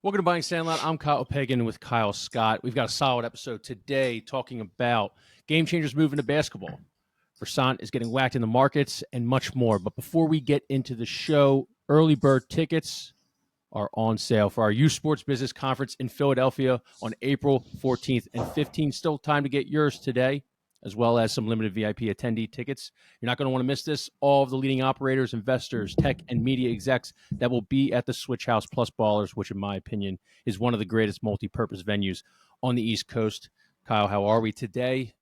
Welcome to Buying Sandlot. I'm Kyle Pagan with Kyle Scott. We've got a solid episode today talking about Game Changers moving to basketball. Versant is getting whacked in the markets and much more. But before we get into the show, early bird tickets are on sale for our Youth Sports Business Conference in Philadelphia on April 14th and 15th. Still time to get yours today, as well as some limited VIP attendee tickets. You're not going to want to miss this. All of the leading operators, investors, tech, and media execs that will be at the Switch House plus Ballers, which in my opinion is one of the greatest multi-purpose venues on the East Coast. Kyle, how are we today?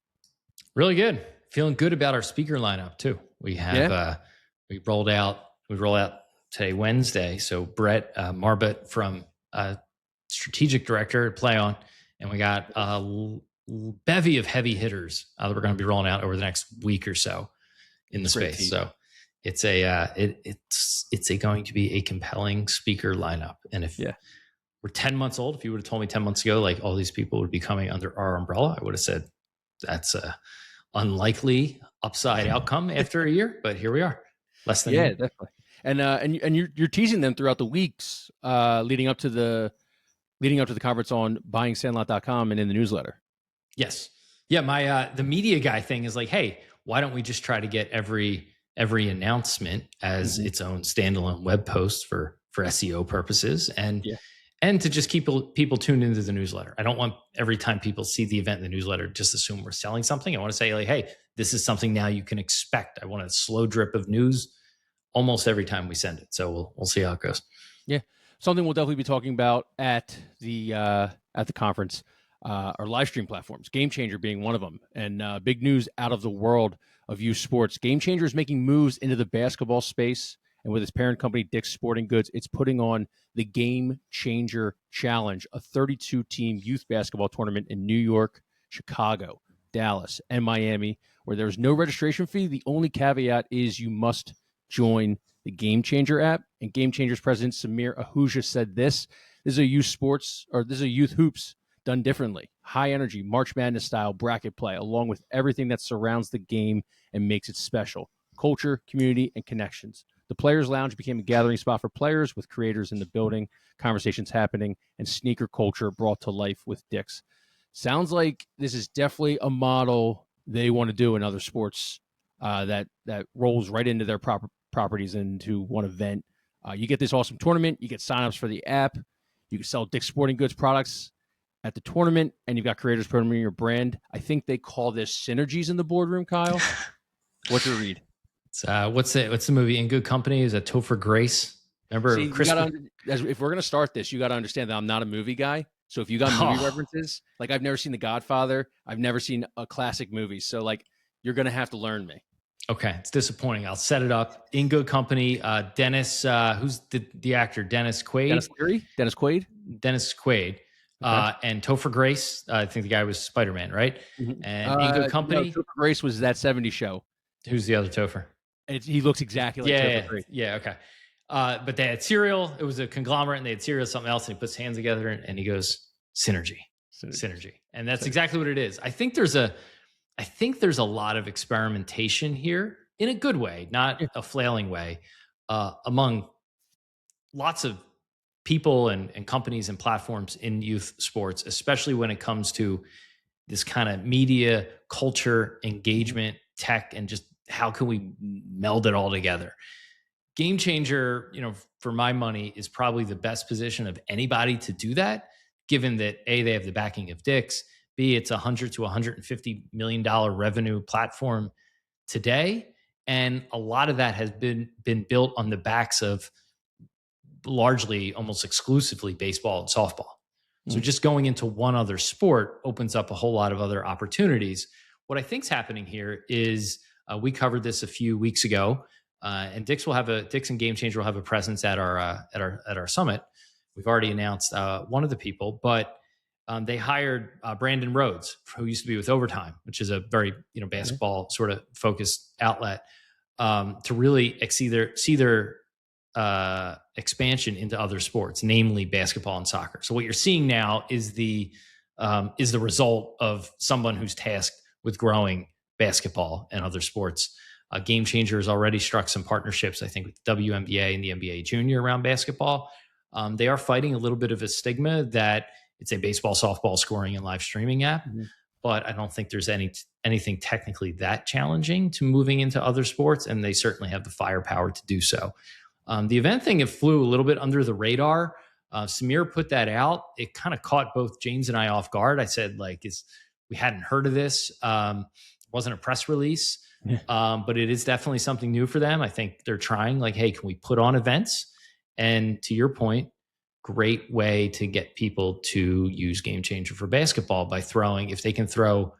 Really good. Feeling good about our speaker lineup too. We have we roll out today, Wednesday. So Brett Marbut from strategic director at Play On, and we got bevy of heavy hitters that we're going to be rolling out over the next week or so in the space. So it's going to be a compelling speaker lineup. And if we're 10 months old, if you would have told me 10 months ago, like all these people would be coming under our umbrella, I would have said that's a unlikely upside outcome after a year. But here we are, less than a year. Definitely. And you're teasing them throughout the weeks leading up to the conference on buyingsandlot.com and in the newsletter. Yes. Yeah. My, the media guy thing is like, hey, why don't we just try to get every announcement as its own standalone web post for SEO purposes and to just keep people tuned into the newsletter. I don't want every time people see the event in the newsletter, just assume we're selling something. I want to say like, hey, this is something now you can expect. I want a slow drip of news almost every time we send it. So we'll see how it goes. Yeah. Something we'll definitely be talking about at the conference. Our live stream platforms, Game Changer being one of them, and big news out of the world of youth sports. Game Changer is making moves into the basketball space, and with its parent company, Dick's Sporting Goods, it's putting on the Game Changer Challenge, a 32-team youth basketball tournament in New York, Chicago, Dallas, and Miami, where there's no registration fee. The only caveat is you must join the Game Changer app. And Game Changer's president, Samir Ahuja, said this is a youth hoops done differently. High energy, March Madness style bracket play, along with everything that surrounds the game and makes it special. Culture, community, and connections. The Players Lounge became a gathering spot for players with creators in the building, conversations happening, and sneaker culture brought to life with Dick's. Sounds like this is definitely a model they want to do in other sports that rolls right into their properties into one event. You get this awesome tournament. You get signups for the app. You can sell Dick's Sporting Goods products at the tournament, and you've got creators promoting your brand. I think they call this synergies in the boardroom, Kyle. What's your read? What's the movie In Good Company? Is that Topher Grace? Remember, if we're going to start this, you got to understand that I'm not a movie guy. So if you got movie references, like I've never seen The Godfather, I've never seen a classic movie. So like you're going to have to learn me. Okay, it's disappointing. I'll set it up. In Good Company, Dennis, who's the actor? Dennis Quaid? Dennis Quaid. Okay. And Topher Grace, I think the guy was Spider-Man, right? Mm-hmm. And In Good Company. No, Topher Grace was that 70s show. Who's the other Topher? He looks exactly like Topher Grace. Yeah, okay. But they had cereal. It was a conglomerate, and they had cereal, something else, and he puts hands together, and he goes, synergy. And that's exactly what it is. I think there's a lot of experimentation here in a good way, not a flailing way, among lots of people and companies and platforms in youth sports, especially when it comes to this kind of media, culture, engagement, tech, and just how can we meld it all together. Game Changer, for my money, is probably the best position of anybody to do that, given that A, they have the backing of Dick's, B, it's $100 to $150 million revenue platform today. And a lot of that has been built on the backs of largely, almost exclusively baseball and softball. Mm-hmm. So just going into one other sport opens up a whole lot of other opportunities. What I think's happening here is we covered this a few weeks ago, and Dick's and Game Changer will have a presence at our summit. We've already announced one of the people, but they hired Brandon Rhodes, who used to be with Overtime, which is a very basketball sort of focused outlet, to really see their expansion into other sports, namely basketball and soccer. So what you're seeing now is the result of someone who's tasked with growing basketball and other sports. Game Changer has already struck some partnerships, I think, with WNBA and the NBA Junior around basketball. They are fighting a little bit of a stigma that it's a baseball, softball scoring and live streaming app. But I don't think there's anything technically that challenging to moving into other sports, and they certainly have the firepower to do so. The event thing, it flew a little bit under the radar. Samir put that out. It kind of caught both James and I off guard. I said, we hadn't heard of this. It wasn't a press release, but it is definitely something new for them. I think they're trying, hey, can we put on events? And to your point, great way to get people to use Game Changer for basketball by if they can throw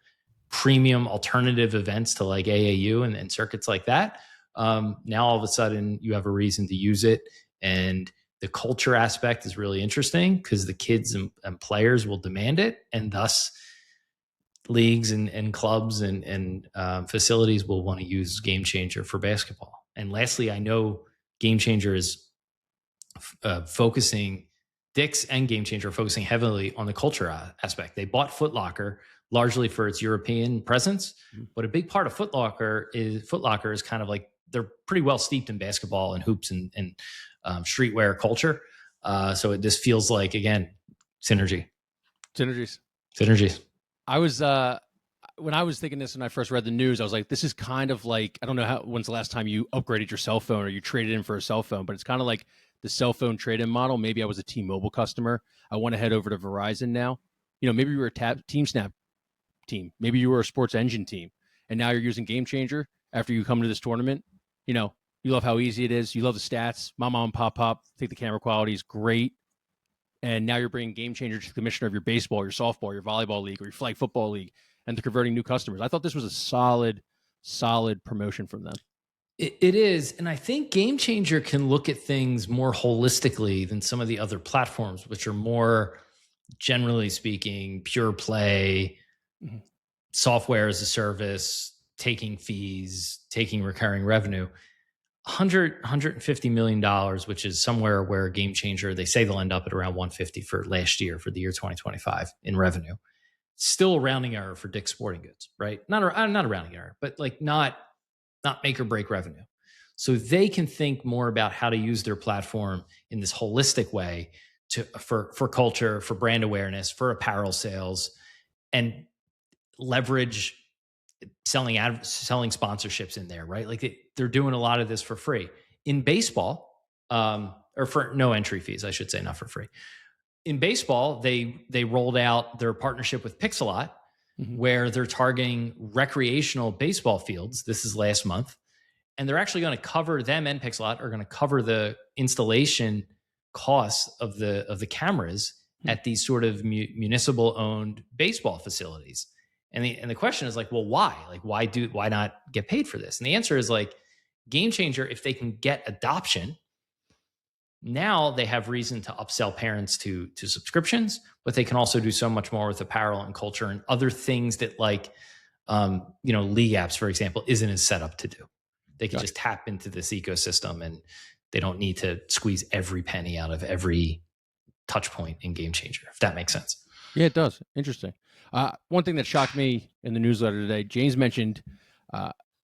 premium alternative events to AAU and circuits like that. Now all of a sudden you have a reason to use it. And the culture aspect is really interesting because the kids and players will demand it. And thus leagues and clubs and facilities will want to use Game Changer for basketball. And lastly, I know Game Changer is Dick's and Game Changer are focusing heavily on the culture aspect. They bought Foot Locker largely for its European presence, but a big part of Foot Locker is kind of they're pretty well steeped in basketball and hoops and streetwear culture. So it just feels like, again, synergies. I was when I was thinking this when I first read the news, I was like, this is kind of I don't know when's the last time you upgraded your cell phone or you traded in for a cell phone, but it's kind of like the cell phone trade-in model. Maybe I was a T-Mobile customer. I want to head over to Verizon now. Maybe you were a Team Snap team. Maybe you were a SportsEngine team, and now you're using Game Changer after you come to this tournament. You love how easy it is. You love the stats. Mom, pop. Think the camera quality is great. And now you're bringing Game Changer to the commissioner of your baseball, your softball, your volleyball league, or your flag football league, and they're converting new customers. I thought this was a solid promotion from them. It is. And I think Game Changer can look at things more holistically than some of the other platforms, which are more, generally speaking, pure play, software as a service, taking fees, taking recurring revenue. $150 million, which is somewhere where Game Changer, they say they'll end up at around 150 for last year, for the year 2025 in revenue. Still a rounding error for Dick's Sporting Goods, right? Not a rounding error, but not make or break revenue. So they can think more about how to use their platform in this holistic way for culture, for brand awareness, for apparel sales, and leverage selling sponsorships in there, right? They're doing a lot of this for free. In baseball, or for no entry fees, I should say, not for free. In baseball, they rolled out their partnership with Pixelot, where they're targeting recreational baseball fields. This is last month. And they're actually going to cover, them and Pixelot are going to cover the installation costs of the cameras at these sort of municipal owned baseball facilities. And the question is well, why? Why not get paid for this? And the answer is Game Changer, if they can get adoption, now they have reason to upsell parents to subscriptions, but they can also do so much more with apparel and culture and other things that league apps, for example, isn't as set up to do. They can just tap into this ecosystem and they don't need to squeeze every penny out of every touch point in Game Changer, if that makes sense. Yeah, it does. Interesting. One thing that shocked me in the newsletter today, James mentioned,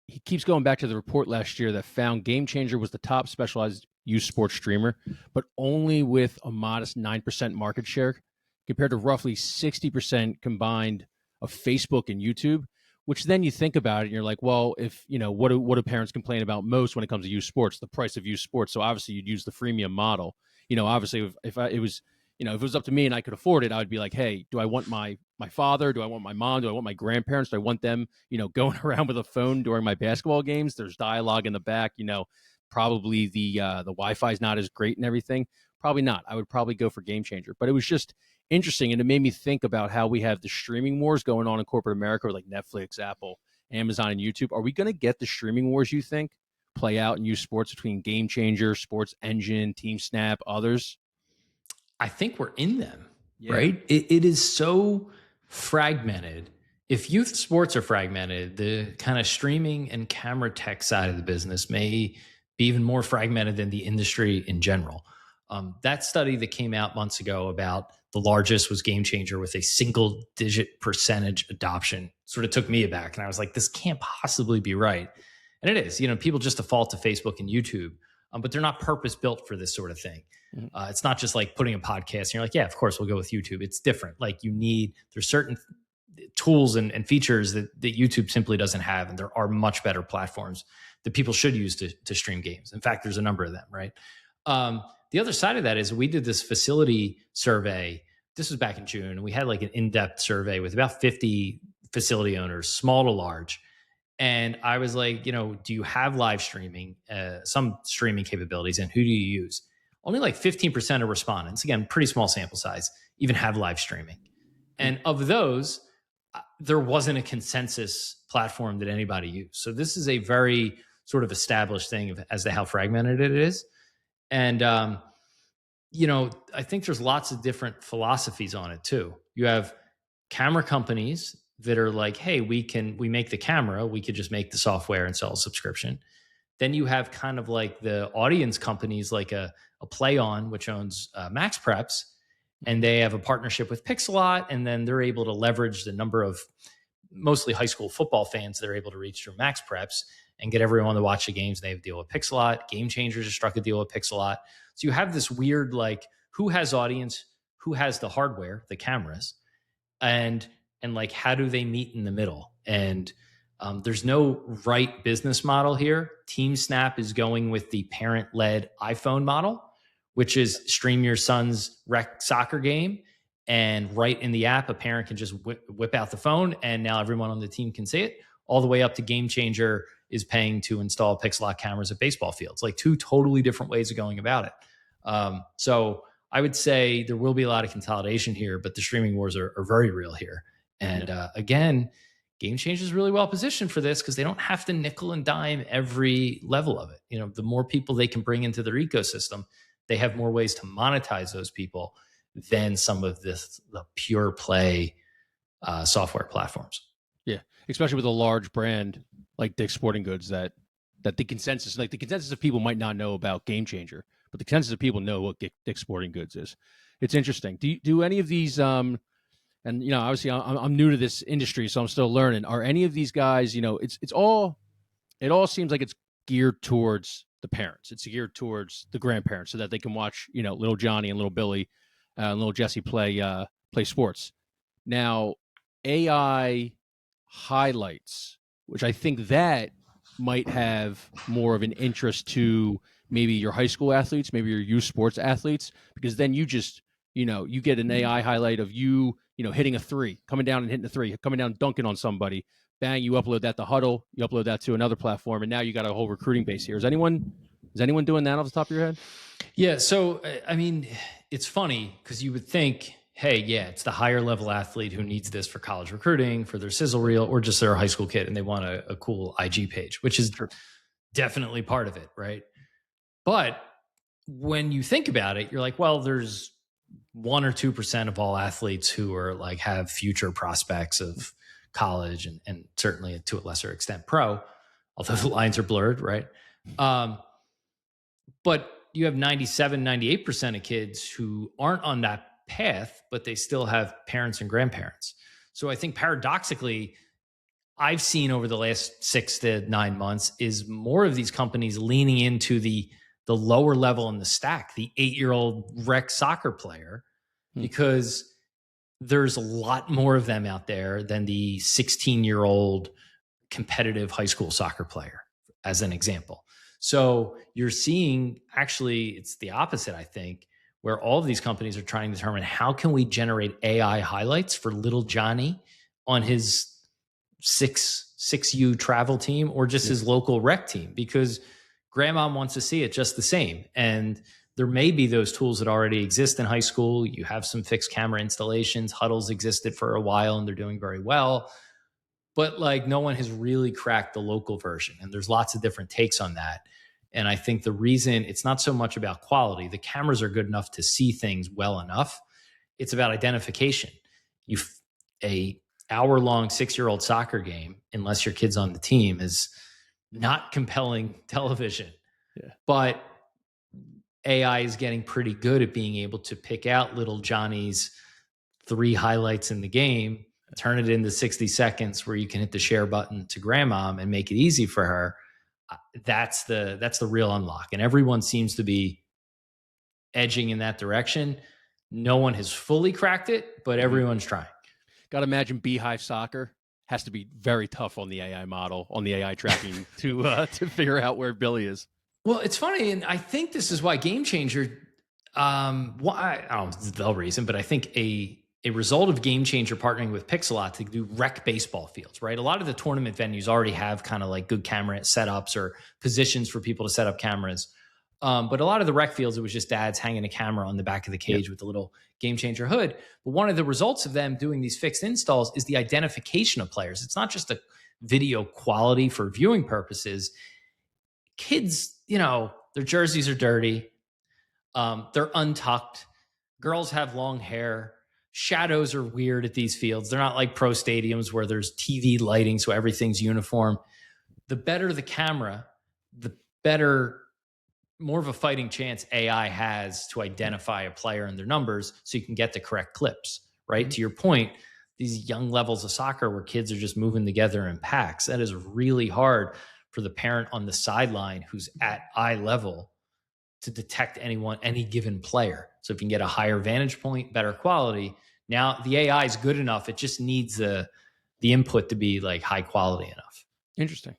he keeps going back to the report last year that found Game Changer was the top specialized youth sports streamer, but only with a modest 9% market share compared to roughly 60% combined of Facebook and YouTube, which then you think about it and you're like, well, if, what do parents complain about most when it comes to youth sports? The price of youth sports. So obviously you'd use the freemium model. Obviously if it was up to me and I could afford it, I would be like, hey, do I want my father? Do I want my mom? Do I want my grandparents? Do I want them, going around with a phone during my basketball games? There's dialogue in the back, probably the Wi-Fi is not as great and everything. Probably not. I would probably go for Game Changer, but it was just interesting. And it made me think about how we have the streaming wars going on in corporate America, like Netflix, Apple, Amazon, and YouTube. Are we going to get the streaming wars, you think, play out in youth sports between Game Changer, SportsEngine, Team Snap, others? I think we're in them, right? It is so fragmented. If youth sports are fragmented, the kind of streaming and camera tech side of the business may be even more fragmented than the industry in general. That study that came out months ago about the largest was Game Changer with a single-digit percentage adoption sort of took me aback. And I was like, this can't possibly be right. And it is. People just default to Facebook and YouTube. but they're not purpose built for this sort of thing. It's not just like putting a podcast and you're like, yeah, of course we'll go with YouTube. It's different. Like there's certain tools and features that YouTube simply doesn't have. And there are much better platforms that people should use to stream games. In fact, there's a number of them, right? The other side of that is we did this facility survey. This was back in June, and we had like an in-depth survey with about 50 facility owners, small to large. And I was like, do you have live streaming, some streaming capabilities, and who do you use? Only like 15% of respondents, again, pretty small sample size, even have live streaming. And of those, there wasn't a consensus platform that anybody used. So this is a very sort of established thing as to how fragmented it is. And, I think there's lots of different philosophies on it too. You have camera companies that are like, hey, we make the camera, we could just make the software and sell a subscription. Then you have kind of like the audience companies like a PlayOn, which owns Max Preps, and they have a partnership with Pixelot, and then they're able to leverage the number of mostly high school football fans they're able to reach through Max Preps and get everyone to watch the games. They have a deal with Pixelot. GameChanger's has struck a deal with Pixelot. So you have this weird, like, who has audience, who has the hardware, the cameras, and like, how do they meet in the middle? And there's no right business model here. TeamSnap is going with the parent-led iPhone model, which is stream your son's rec soccer game, and right in the app, a parent can just whip out the phone, and now everyone on the team can see it, all the way up to GameChanger is paying to install Pixelot cameras at baseball fields. Like, two totally different ways of going about it. So I would say there will be a lot of consolidation here, but the streaming wars are very real here. And again, GameChanger is really well positioned for this because they don't have to nickel and dime every level of it. The more people they can bring into their ecosystem, they have more ways to monetize those people than some of the pure play software platforms. Yeah, especially with a large brand like Dick's Sporting Goods that the consensus of people might not know about GameChanger, but the consensus of people know what Dick's Sporting Goods is. It's interesting. Do any of these and obviously I'm new to this industry, so I'm still learning. Are any of these guys, it all seems like it's geared towards the parents. It's geared towards the grandparents so that they can watch, little Johnny and little Billy and little Jesse play sports. Now, AI highlights, which I think that might have more of an interest to maybe your high school athletes, maybe your youth sports athletes, because then you just, you get an AI highlight of you, hitting a three, coming down and hitting a three, coming down, dunking on somebody. Bang, you upload that to Huddle, you upload that to another platform, and now you got a whole recruiting base here. Is anyone doing that off the top of your head? Yeah. So, I mean, it's funny because you would think, hey, yeah, it's the higher level athlete who needs this for college recruiting, for their sizzle reel, or just their high school kid, and they want a cool IG page, which is definitely part of it, right? But when you think about it, you're like, well, there's 1 or 2% of all athletes who are like have future prospects of college and certainly to a lesser extent pro, although the lines are blurred, right? But you have 97, 98% of kids who aren't on that path, but they still have parents and grandparents. So I think paradoxically, I've seen over the last 6 to 9 months is more of these companies leaning into the lower level in the stack, the 8-year-old rec soccer player, because there's a lot more of them out there than the 16-year-old competitive high school soccer player, as an example. So you're seeing, actually, it's the opposite, I think, where all of these companies are trying to determine how can we generate AI highlights for little Johnny on his 6U travel team or just his local rec team, because grandma wants to see it just the same. And there may be those tools that already exist in high school. You have some fixed camera installations. Huddles existed for a while and they're doing very well. But like, no one has really cracked the local version. And there's lots of different takes on that. And I think the reason it's not so much about quality, the cameras are good enough to see things well enough. It's about identification. A hour-long 6-year-old soccer game, unless your kid's on the team, is not compelling television. Yeah. But AI is getting pretty good at being able to pick out little Johnny's 3 highlights in the game, turn it into 60 seconds where you can hit the share button to grandmom and make it easy for her. that's the real unlock. And everyone seems to be edging in that direction. No one has fully cracked it, but everyone's trying. Got to imagine Beehive Soccer has to be very tough on the AI model, on the AI tracking to figure out where Billy is. Well, it's funny, and I think this is why Game Changer. I don't know if it's the reason, but I think a result of Game Changer partnering with Pixelot to do rec baseball fields, right? A lot of the tournament venues already have kind of like good camera setups or positions for people to set up cameras. But a lot of the rec fields, it was just dads hanging a camera on the back of the cage with the little Game Changer hood. But one of the results of them doing these fixed installs is the identification of players. It's not just a video quality for viewing purposes. Kids, their jerseys are dirty. They're untucked. Girls have long hair. Shadows are weird at these fields. They're not like pro stadiums where there's TV lighting, so everything's uniform. The better the camera, the better, more of a fighting chance AI has to identify a player and their numbers so you can get the correct clips, right? Mm-hmm. To your point, these young levels of soccer where kids are just moving together in packs, that is really hard for the parent on the sideline who's at eye level to detect any given player. So if you can get a higher vantage point, better quality, now the AI is good enough. It just needs the input to be like high quality enough. Interesting.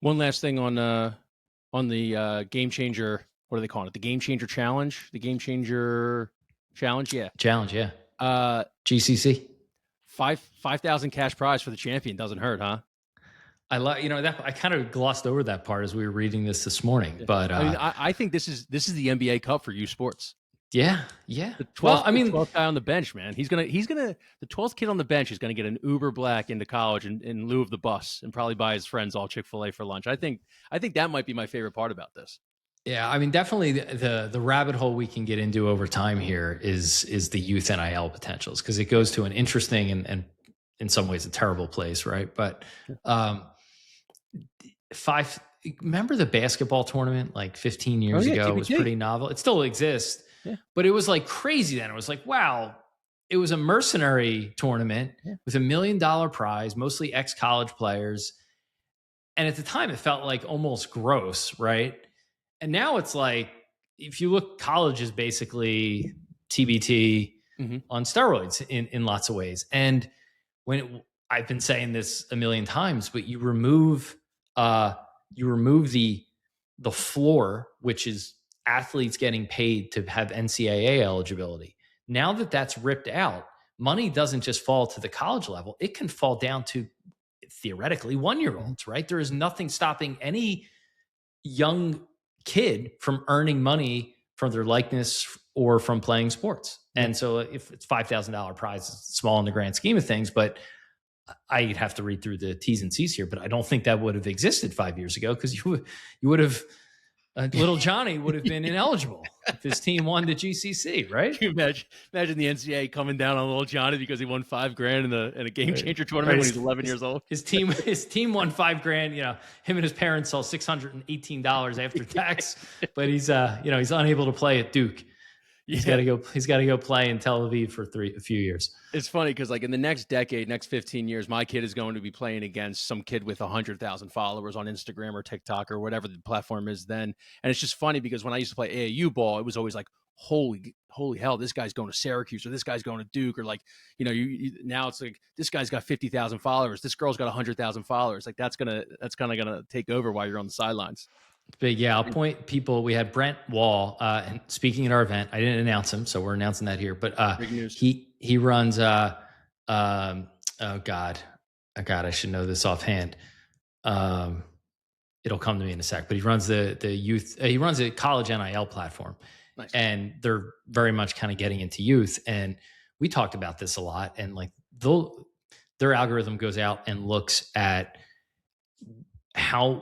One last thing on the Game Changer. What are they calling it? The Game Changer Challenge? The Game Changer Challenge? Yeah. Challenge, yeah. GCC. 5,000 cash prize for the champion. Doesn't hurt, huh? That I kind of glossed over that part as we were reading this morning, but I think this is the NBA Cup for youth sports. Yeah. The 12th guy on the bench, man. He's gonna the 12th kid on the bench is gonna get an Uber Black into college in lieu of the bus and probably buy his friends all Chick-fil-A for lunch. I think that might be my favorite part about this. Yeah, I mean, definitely the rabbit hole we can get into over time here is the youth NIL potentials, because it goes to an interesting and in some ways a terrible place, right? But remember the basketball tournament like 15 years ago? It was pretty novel. It still exists, but it was like crazy then. It was like, wow, it was a mercenary tournament with $1 million prize, mostly ex-college players. And at the time it felt like almost gross, right? And now it's like, if you look, college is basically TBT on steroids in lots of ways. And I've been saying this a million times, but you remove the floor, which is athletes getting paid to have NCAA eligibility. Now that that's ripped out, money doesn't just fall to the college level. It can fall down to theoretically 1-year-olds, right? There is nothing stopping any young kid from earning money from their likeness or from playing sports. And so if it's $5,000 prize, it's small in the grand scheme of things, but I'd have to read through the T's and C's here, but I don't think that would have existed 5 years ago, because you would have, little Johnny would have been ineligible if his team won the GCC, right? Can you imagine the NCAA coming down on little Johnny because he won $5,000 in a Game Changer tournament when he's 11 years old? His team won $5,000. Him and his parents saw $618 after tax, but he's unable to play at Duke. He's got to go play in Tel Aviv for a few years. It's funny because like in the next decade, next 15 years, my kid is going to be playing against some kid with 100,000 followers on Instagram or TikTok or whatever the platform is then. And it's just funny because when I used to play AAU ball, it was always like, holy hell, this guy's going to Syracuse or this guy's going to Duke, or like, now it's like, this guy's got 50,000 followers. This girl's got 100,000 followers. Like that's kind of going to take over while you're on the sidelines. But yeah, I'll point people. We had Brent Wall, and speaking at our event. I didn't announce him, so we're announcing that here. But he runs. Oh God, I should know this offhand. It'll come to me in a sec. But he runs the youth. He runs a college NIL platform, nice. And they're very much kind of getting into youth. And we talked about this a lot. And like their algorithm goes out and looks at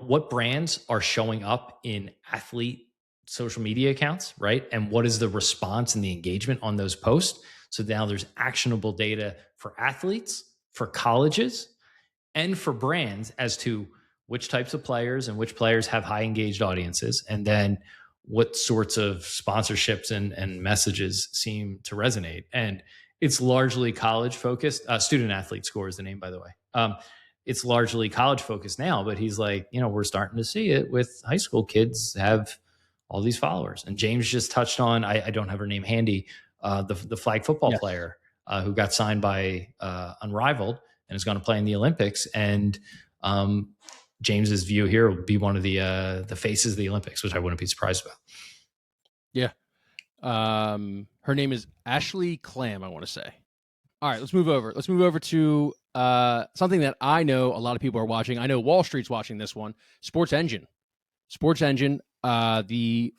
what brands are showing up in athlete social media accounts, right? And what is the response and the engagement on those posts? So now there's actionable data for athletes, for colleges, and for brands as to which types of players and which players have high engaged audiences, and then what sorts of sponsorships and messages seem to resonate. And it's largely college focused. Student Athlete Score is the name, by the way. it's largely college focused now, but he's like, we're starting to see it with high school kids have all these followers. And James just touched on, I don't have her name handy, the flag football player who got signed by Unrivaled and is going to play in the Olympics. And James's view here will be one of the faces of the Olympics, which I wouldn't be surprised about. Yeah. Her name is Ashley Clam, I want to say. All right, let's move over. Let's move over to something that I know a lot of people are watching. I know Wall Street's watching this one. SportsEngine. SportsEngine. The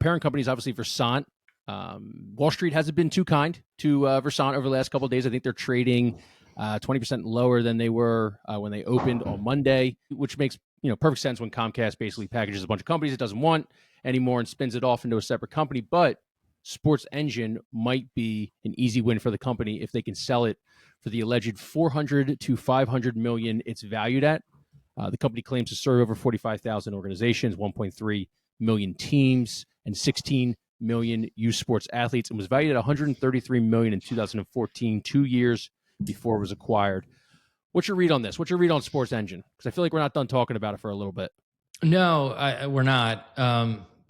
parent company is obviously Versant. Wall Street hasn't been too kind to Versant over the last couple of days. I think they're trading 20% lower than they were when they opened on Monday, which makes perfect sense when Comcast basically packages a bunch of companies it doesn't want anymore and spins it off into a separate company. But SportsEngine might be an easy win for the company if they can sell it for the alleged 400 to 500 million it's valued at. The company claims to serve over 45,000 organizations, 1.3 million teams, and 16 million youth sports athletes, and was valued at 133 million in 2014, 2 years before it was acquired. What's your read on this? What's your read on SportsEngine? Because I feel like we're not done talking about it for a little bit. No, we're not.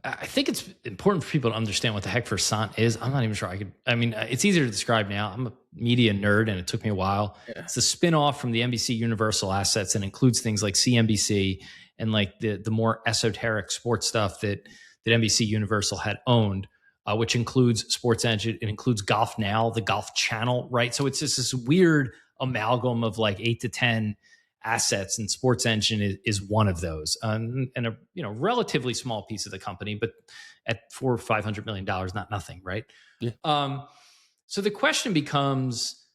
I think it's important for people to understand what the heck Versant is. I'm not even sure it's easier to describe now. I'm a media nerd and it took me a while. Yeah. It's a spin-off from the NBC Universal assets and includes things like CNBC and like the more esoteric sports stuff that NBC Universal had owned, which includes SportsEngine. It includes Golf Now, the Golf Channel, right? So it's just this weird amalgam of like 8 to 10 assets, and SportsEngine is one of those, and a relatively small piece of the company, but at $400 or $500 million, not nothing, right? Yeah. So the question becomes,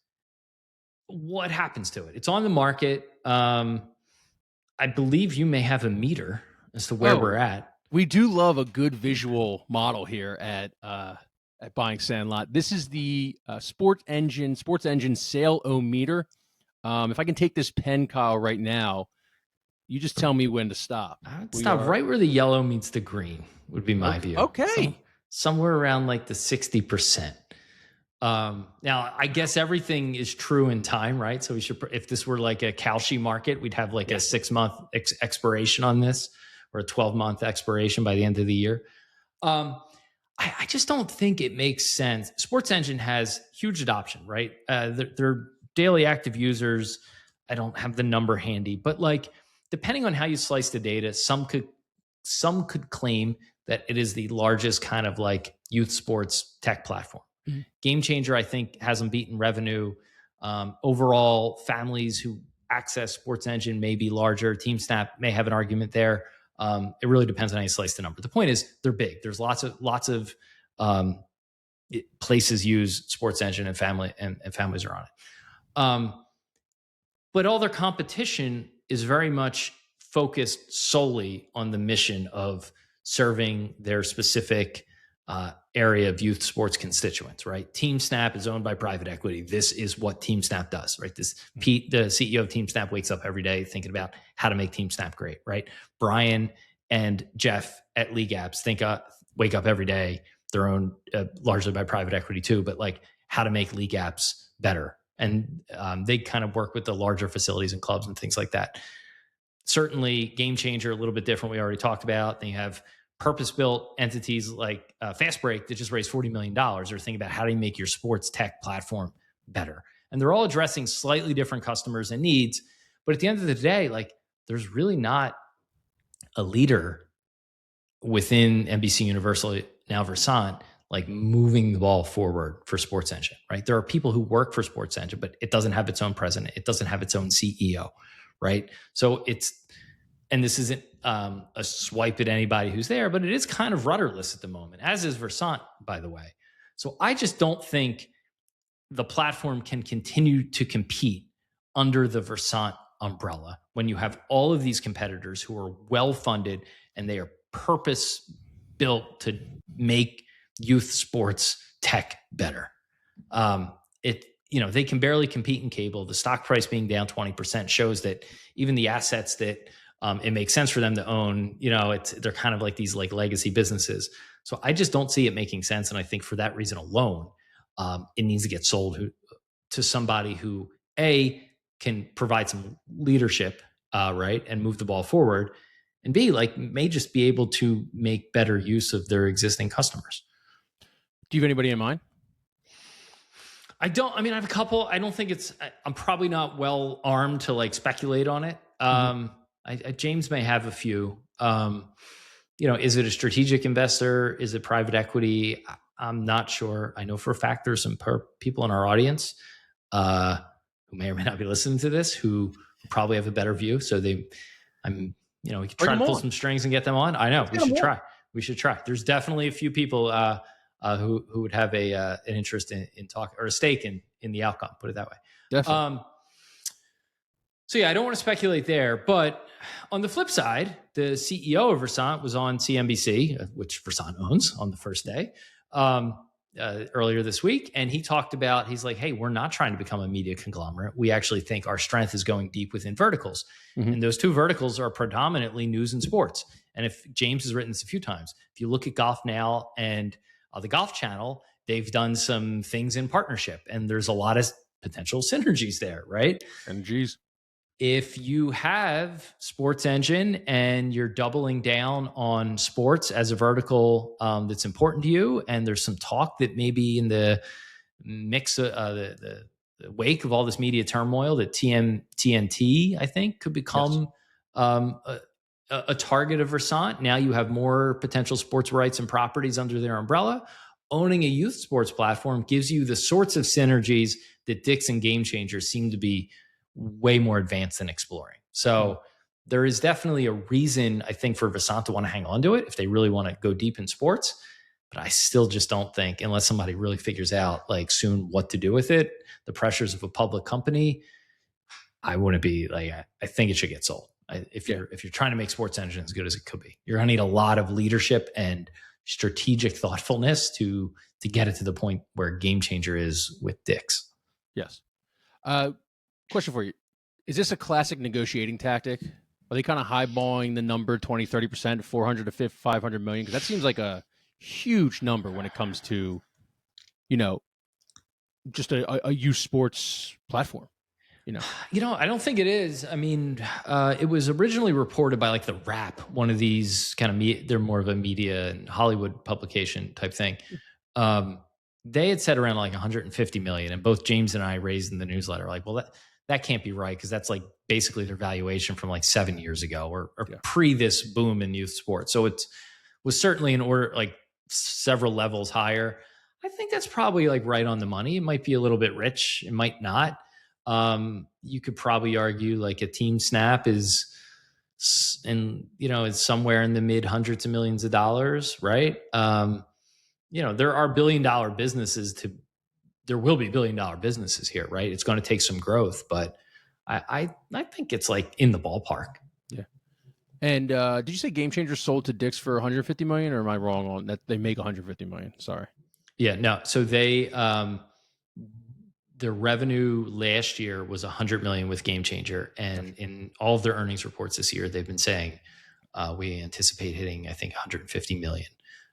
what happens to it? It's on the market. I believe you may have a meter as to where we're at. We do love a good visual model here at Buying Sandlot. This is the SportsEngine sale-o-meter. If I can take this pen, Kyle, right now, you just tell me when to stop. I'd stop right where the yellow meets the green would be my view. Okay. Somewhere around like the 60%. Now, I guess everything is true in time, right? So we should, if this were like a Kalshi market, we'd have like a 6-month expiration on this, or a 12-month expiration by the end of the year. I just don't think it makes sense. SportsEngine has huge adoption, right? They're daily active users. I don't have the number handy, but like depending on how you slice the data, some could claim that it is the largest kind of like youth sports tech platform. Mm-hmm. GameChanger, I think, has them beaten revenue. Overall, families who access SportsEngine may be larger. TeamSnap may have an argument there. It really depends on how you slice the number. The point is, they're big. There's lots of places use SportsEngine and families are on it. But all their competition is very much focused solely on the mission of serving their specific area of youth sports constituents, right? TeamSnap is owned by private equity. This is what TeamSnap does, right? Pete, the CEO of TeamSnap, wakes up every day thinking about how to make TeamSnap great, right? Brian and Jeff at League Apps wake up every day. They're owned largely by private equity too, but like how to make League Apps better. And they kind of work with the larger facilities and clubs and things like that. Certainly, GameChanger, a little bit different. We already talked about. Then you have purpose-built entities like Fast Break that just raised $40 million. They're thinking about how do you make your sports tech platform better. And they're all addressing slightly different customers and needs. But at the end of the day, like there's really not a leader within NBC Universal, now Versant, like moving the ball forward for SportsEngine, right? There are people who work for SportsEngine, but it doesn't have its own president. It doesn't have its own CEO, right? So and this isn't a swipe at anybody who's there, but it is kind of rudderless at the moment, as is Versant, by the way. So I just don't think the platform can continue to compete under the Versant umbrella when you have all of these competitors who are well-funded and they are purpose-built to make youth sports tech better. They can barely compete in cable. The stock price being down 20% shows that even the assets that it makes sense for them to own, they're kind of like these like legacy businesses. So I just don't see it making sense. And I think for that reason alone, it needs to get sold to somebody who, A, can provide some leadership, right, and move the ball forward, and B, like may just be able to make better use of their existing customers. Do you have anybody in mind? I have a couple. I don't think I'm probably not well armed to like speculate on it. James may have a few. Is it a strategic investor? Is it private equity? I'm not sure. I know for a fact there's some people in our audience who may or may not be listening to this who probably have a better view. So we could try to pull some strings and get them on. I know we should try. We should try. There's definitely a few people who would have an interest in talk or a stake in the outcome. Put it that way. Definitely. So yeah, I don't want to speculate there, but on the flip side, the CEO of Versant was on CNBC, which Versant owns, on the first day earlier this week, and he talked about, he's like, hey, we're not trying to become a media conglomerate. We actually think our strength is going deep within verticals, and those two verticals are predominantly news and sports. And if James has written this a few times, if you look at Golf Now and the Golf Channel, they've done some things in partnership, and there's a lot of potential synergies there, right? Synergies. If you have SportsEngine and you're doubling down on sports as a vertical that's important to you, and there's some talk that maybe in the mix of the wake of all this media turmoil that TNT, I think, could become a target of Versant. Now you have more potential sports rights and properties under their umbrella. Owning a youth sports platform gives you the sorts of synergies that Dick's and GameChangers seem to be way more advanced than exploring. So there is definitely a reason, I think, for Versant to want to hang on to it if they really want to go deep in sports. But I still just don't think, unless somebody really figures out like soon what to do with it, the pressures of a public company, I wouldn't be like, I think it should get sold. If you're trying to make SportsEngine as good as it could be, you're going to need a lot of leadership and strategic thoughtfulness to get it to the point where GameChanger is with Dick's. Yes. Question for you. Is this a classic negotiating tactic? Are they kind of highballing the number 20, 30%, 400 to 500 million? Because that seems like a huge number when it comes to, just a youth sports platform. I don't think it is. I mean, it was originally reported by like The Wrap, one of these kind of they're more of a media and Hollywood publication type thing. They had said around like 150 million, and both James and I raised in the newsletter like, well, that can't be right, because that's like basically their valuation from like 7 years ago or pre this boom in youth sports. So it was certainly an order like several levels higher. I think that's probably like right on the money. It might be a little bit rich. It might not. You could probably argue like a team snap is it's somewhere in the mid hundreds of millions of dollars, right? There are billion-dollar businesses there will be billion-dollar businesses here, right? It's going to take some growth, but I think it's like in the ballpark. Yeah. And did you say GameChanger sold to Dick's for 150 million, or am I wrong on that? They make 150 million. Sorry. Yeah, no. So they their revenue last year was 100 million with GameChanger, and in all of their earnings reports this year, they've been saying we anticipate hitting, I think, 150 million.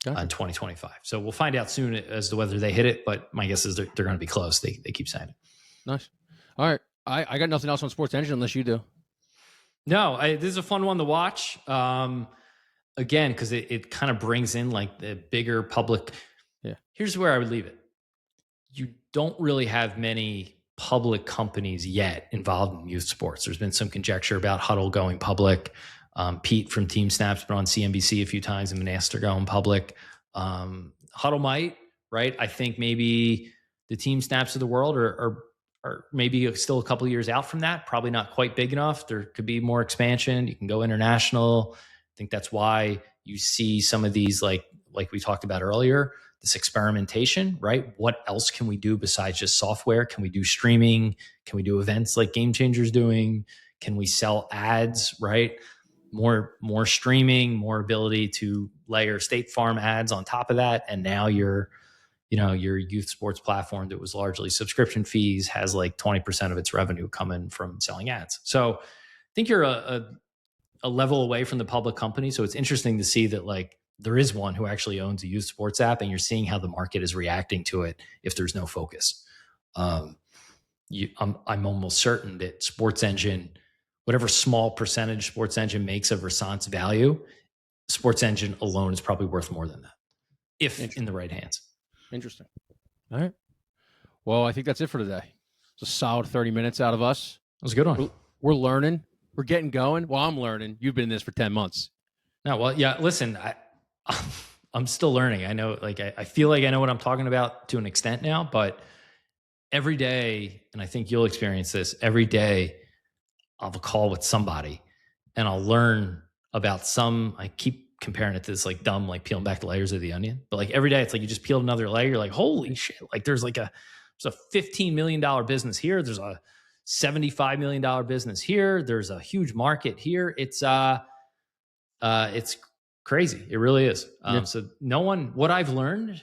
In 2025. So we'll find out soon as to whether they hit it, but my guess is they're going to be close. They keep saying it. Nice. All right. I got nothing else on SportsEngine unless you do. No, this is a fun one to watch. Again, because it kind of brings in like the bigger public. Yeah. Here's where I would leave it. You don't really have many public companies yet involved in youth sports. There's been some conjecture about Huddle going public. Pete from Team Snap's been on CNBC a few times and been asked to go in public. Huddle might, right? I think maybe the Team Snaps of the world are maybe still a couple of years out from that. Probably not quite big enough. There could be more expansion. You can go international. I think that's why you see some of these, like we talked about earlier, this experimentation, right? What else can we do besides just software? Can we do streaming? Can we do events like GameChanger's doing? Can we sell ads, right? More streaming, more ability to layer State Farm ads on top of that. And now your youth sports platform that was largely subscription fees has like 20% of its revenue coming from selling ads. So I think you're a level away from the public company. So it's interesting to see that like there is one who actually owns a youth sports app, and you're seeing how the market is reacting to it if there's no focus. I'm almost certain that SportsEngine, whatever small percentage SportsEngine makes of Versant's value, SportsEngine alone is probably worth more than that, if in the right hands. Interesting. All right. Well, I think that's it for today. It's a solid 30 minutes out of us. That was a good one. We're learning. We're getting going. Well, I'm learning. You've been in this for 10 months. No, well, yeah, listen, I'm still learning. I know, like, I feel like I know what I'm talking about to an extent now, but every day, and I think you'll experience this, every day I'll have a call with somebody and I'll learn about I keep comparing it to this like dumb, like peeling back the layers of the onion. But like every day it's like you just peeled another layer. You're like, holy shit. Like there's a $15 million business here. There's a $75 million business here. There's a huge market here. It's crazy. It really is. So what I've learned,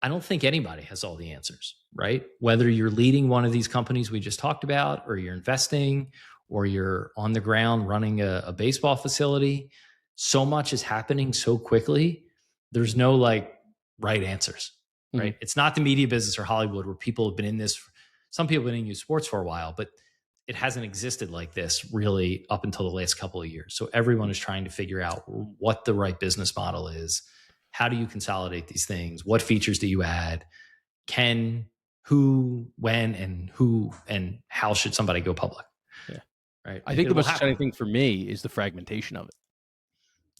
I don't think anybody has all the answers, right? Whether you're leading one of these companies we just talked about, or you're investing, or you're on the ground running a baseball facility, so much is happening so quickly. There's no like right answers, right? Mm-hmm. It's not the media business or Hollywood where people have been in this. Some people have been in youth sports for a while, but it hasn't existed like this really up until the last couple of years. So everyone is trying to figure out what the right business model is. How do you consolidate these things? What features do you add? Who, when, and how should somebody go public? Yeah. Right. I think the most exciting thing for me is the fragmentation of it.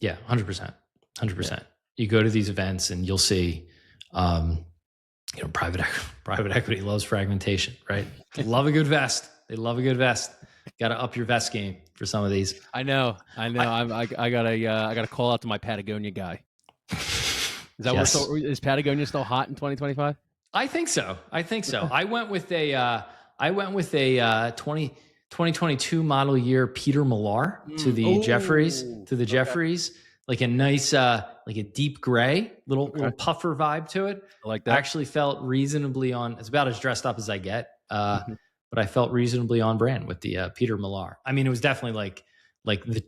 Yeah, 100%. 100%. Yeah. You go to these events and you'll see, private equity loves fragmentation, right? They love a good vest. Got to up your vest game for some of these. I know. I gotta call out to my Patagonia guy. Is that yes. Is Patagonia still hot in 2025? I think so. I went with a 2022 model year Peter Millar to the Jeffries, like a nice, like a deep gray, little puffer vibe to it. I like that. I actually felt reasonably it's about as dressed up as I get. But I felt reasonably on brand with the Peter Millar. I mean, it was definitely like the,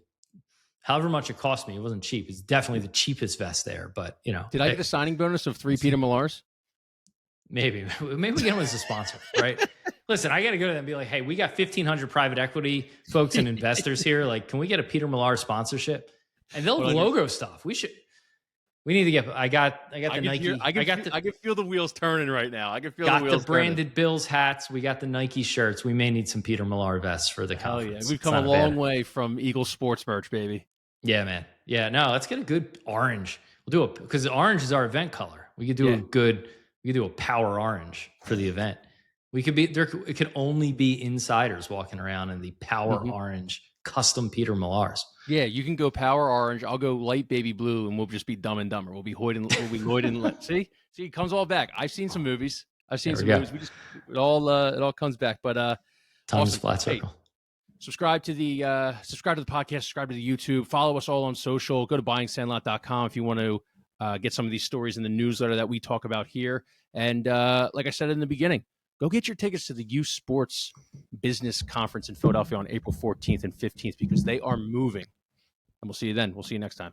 however much it cost me, it wasn't cheap. It's definitely the cheapest vest there, but Did I get a signing bonus of 3 Peter Millars? Maybe we get them as a sponsor, right? Listen, I got to go to them and be like, hey, we got 1,500 private equity folks and investors here. Like, can we get a Peter Millar sponsorship? And they'll logo stuff. We need to get. I got the Nike. I can feel the wheels turning right now. I can feel the wheels the branded turning. Bills hats. We got the Nike shirts. We may need some Peter Millar vests for the conference. Yeah. We've come a long way from Eagle Sports merch, baby. Yeah, man. Yeah, no, let's get a good orange. We'll do because orange is our event color. We could do we could do a power orange for the event. We could be there. It could only be insiders walking around in the power orange custom Peter Millars. Yeah, you can go power orange. I'll go light baby blue, and we'll just be Dumb and Dumber. We'll be Lloyd and see, it comes all back. I've seen some movies. Movies. It all comes back. But Time's awesome. Flat circle. Hey, subscribe to the podcast. Subscribe to the YouTube. Follow us all on social. Go to buyingsandlot.com if you want to get some of these stories in the newsletter that we talk about here. And like I said in the beginning, go get your tickets to the Youth Sports Business Conference in Philadelphia on April 14th and 15th because they are moving. And we'll see you then. We'll see you next time.